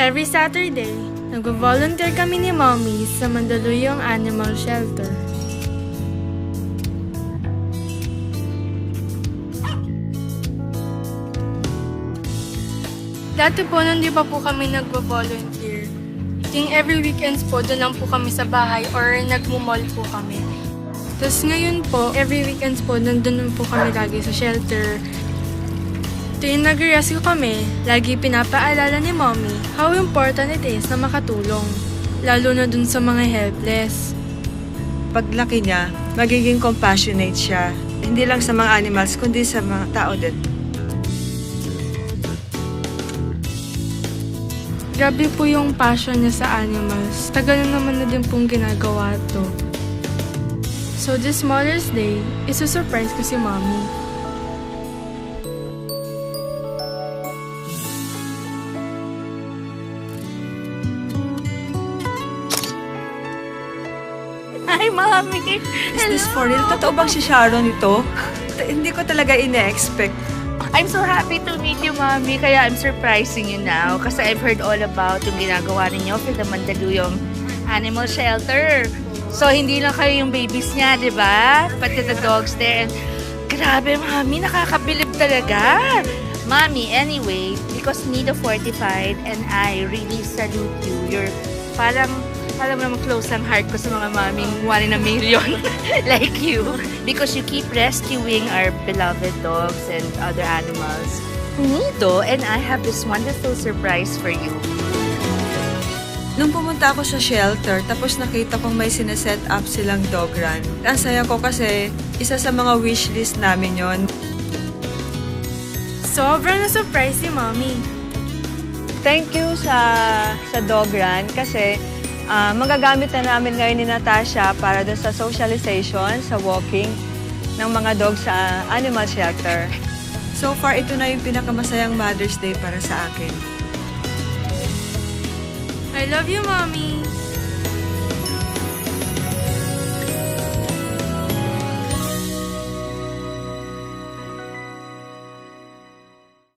Every Saturday, nag-volunteer kami ni Mommy sa Mandaluyong Animal Shelter. Dati po, nung di pa po kami nag-volunteer, every weekends po, doon lang po kami sa bahay or nag-mall po kami. Tapos ngayon po, every weekends po, nandun po kami lagi sa shelter. Tuwing nag-rescue kami, lagi pinapaalala ni Mommy how important it is na makatulong, lalo na dun sa mga helpless. Paglaki niya, magiging compassionate siya. Hindi lang sa mga animals, kundi sa mga tao din. Grabe po yung passion niya sa animals. Tagal na naman na din pong ginagawa to. So this Mother's Day, isusurprise ko si Mommy. Hi, Mommy! Is this for real? Totoo bang si Sharon ito? Hindi ko talaga ine-expect. I'm so happy to meet you, Mommy. Kaya I'm surprising you now. Kasi I've heard all about yung ginagawa ninyo for the Mandaluyong Animal Shelter. So, hindi lang kayo yung babies niya, di ba? Pati the dogs there. And grabe, Mommy. Nakakabilib talaga. Mommy, anyway, because Nido Fortified and I really salute you. You're parang alam mo naman close ang heart ko sa mga maming 1 in a million like you. Because you keep rescuing our beloved dogs and other animals. Nido and I have this wonderful surprise for you. Nung pumunta ako sa shelter, tapos nakita kong may sineset up silang dog run. Ang saya ko kasi isa sa mga wishlist namin yon. Sobrang na-surprise si Mommy. Thank you sa dog run kasi magagamit na namin ngayon ni Natasha para dun sa socialization, sa walking ng mga dogs sa animal shelter. So far, ito na yung pinakamasayang Mother's Day para sa akin. I love you, Mommy!